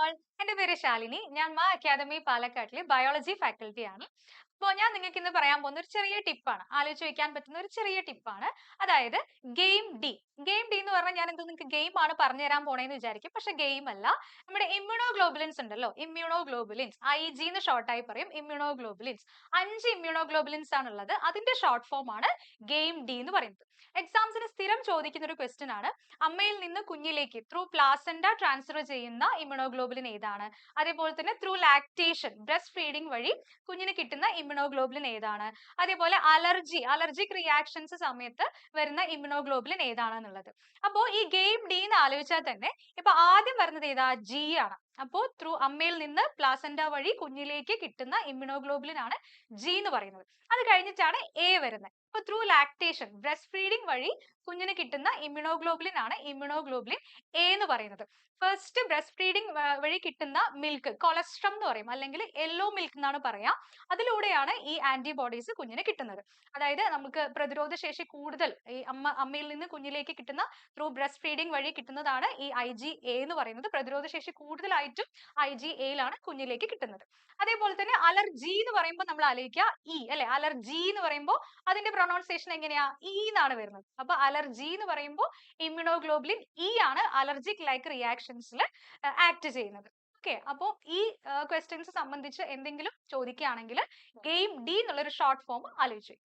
All. എൻ്റെ പേര് ശാലിനി. ഞാൻ അക്കാദമി പാലക്കാട്ടിലെ ബയോളജി ഫാക്കൽറ്റി ആണ്. അപ്പോൾ ഞാൻ നിങ്ങൾക്ക് ഇന്ന് പറയാൻ പോകുന്ന ഒരു ചെറിയ ടിപ്പാണ്. ആലോചിച്ച് വെക്കാൻ പറ്റുന്ന ഒരു ചെറിയ ടിപ്പാണ്. അതായത് ഗെയിം ഡി. ഗെയിം ഡി എന്ന് പറഞ്ഞാൽ ഞാൻ എന്തോ നിങ്ങൾക്ക് ഗെയിം ആണ് പറഞ്ഞു തരാൻ പോണേന്ന് വിചാരിക്കും. പക്ഷെ ഗെയിം അല്ല. നമ്മുടെ ഇമ്മ്യൂണോഗ്ലോബുലിൻസ് ഉണ്ടല്ലോ. ഇമ്മ്യൂണോഗ്ലോബുലിൻസ്. IG എന്ന് ഷോർട്ട് ആയി പറയും. ഇമ്മ്യൂണോഗ്ലോബുലിൻസ്. 5 ഇമ്മ്യൂണോഗ്ലോബുലിൻസ് ആണുള്ളത്. അതിന്റെ ഷോർട്ട് ഫോം ആണ് ഗെയിം ഡി എന്ന് പറയുന്നത്. എക്സാംസിന് സ്ഥിരം ചോദിക്കുന്ന ഒരു ക്വസ്റ്റ്യൻ ആണ്. അമ്മയിൽ നിന്ന് കുഞ്ഞിലേക്ക് ത്രൂ പ്ലാസെന്റ ട്രാൻസ്ഫർ ചെയ്യുന്ന ഇമ്മ്യൂണോഗ്ലോബുലിൻ ഏതാണ്? അതേപോലെ തന്നെ ത്രൂ ലാക്ടേഷൻ ബ്രസ്റ്റ് ഫീഡിംഗ് വഴി കുഞ്ഞിന് കിട്ടുന്ന ഇമ്മ്യൂണോഗ്ലോബുലിൻ ഏതാണ്? അതേപോലെ അലർജിക് റിയാക്ഷൻസ് സമയത്ത് വരുന്ന ഇമ്മ്യൂണോഗ്ലോബുലിൻ ഏതാണെന്നുള്ളത്. അപ്പോ ഈ ഗെയിം ഡി എന്ന് ആലോചിച്ചാൽ തന്നെ ഇപ്പൊ ആദ്യം വരുന്നത് ഏതാ? ജി ആണ്. അപ്പോ ത്രൂ അമ്മയിൽ നിന്ന് പ്ലാസെന്റ വഴി കുഞ്ഞിലേക്ക് കിട്ടുന്ന ഇമ്മ്യൂണോഗ്ലോബുലിൻ ആണ് ജി എന്ന് പറയുന്നത്. അത് കഴിഞ്ഞിട്ടാണ് എ വരുന്നത്. അപ്പൊ ത്രൂ ലാക്ടേഷൻ ബ്രസ്റ്റ് ഫീഡിംഗ് വഴി കുഞ്ഞിന് കിട്ടുന്ന ഇമ്മ്യൂണോഗ്ലോബുലിൻ ആണ് ഇമ്മ്യൂണോഗ്ലോബുലിൻ എ എന്ന് പറയുന്നത്. ഫസ്റ്റ് ബ്രസ്റ്റ് ഫീഡിംഗ് വഴി കിട്ടുന്ന മിൽക്ക് കൊളസ്ട്രം എന്ന് പറയും, അല്ലെങ്കിൽ യെല്ലോ മിൽക്ക് എന്നാണ് പറയാ. അതിലൂടെയാണ് ഈ ആന്റിബോഡീസ് കുഞ്ഞിന് കിട്ടുന്നത്. അതായത് നമുക്ക് പ്രതിരോധ ശേഷി കൂടുതൽ ഈ അമ്മയിൽ നിന്ന് കുഞ്ഞിലേക്ക് കിട്ടുന്ന ത്രൂ ബ്രസ്റ്റ് ഫീഡിംഗ് വഴി കിട്ടുന്നതാണ് ഈ IgA എന്ന് പറയുന്നത്. പ്രതിരോധ ശേഷി കൂടുതലായിട്ടും IgA യിലാണ് കുഞ്ഞിലേക്ക് കിട്ടുന്നത്. അതേപോലെ തന്നെ അലർജി എന്ന് പറയുമ്പോൾ നമ്മൾ ആലോചിക്കുക ഇ അല്ലെ. അലർജി എന്ന് പറയുമ്പോൾ അതിന്റെ പ്രൊനൗൺസിയേഷൻ എങ്ങനെയാ? ഇ എന്നാണ് വരുന്നത്. അപ്പൊ അലർജി എന്ന് പറയുമ്പോൾ ഇമ്മ്യൂണോഗ്ലോബുലിൻ ഇ ആണ് അലർജിക് ലൈക്ക് റിയാക്ഷൻസിൽ ആക്ട് ചെയ്യുന്നത്. ഓക്കെ, അപ്പോൾ ഈ ക്വസ്റ്റ്യൻസ് സംബന്ധിച്ച് എന്തെങ്കിലും ചോദിക്കുകയാണെങ്കിൽ ഗെയിം ഡി എന്നുള്ളൊരു ഷോർട്ട് ഫോം ആലോചിച്ചു.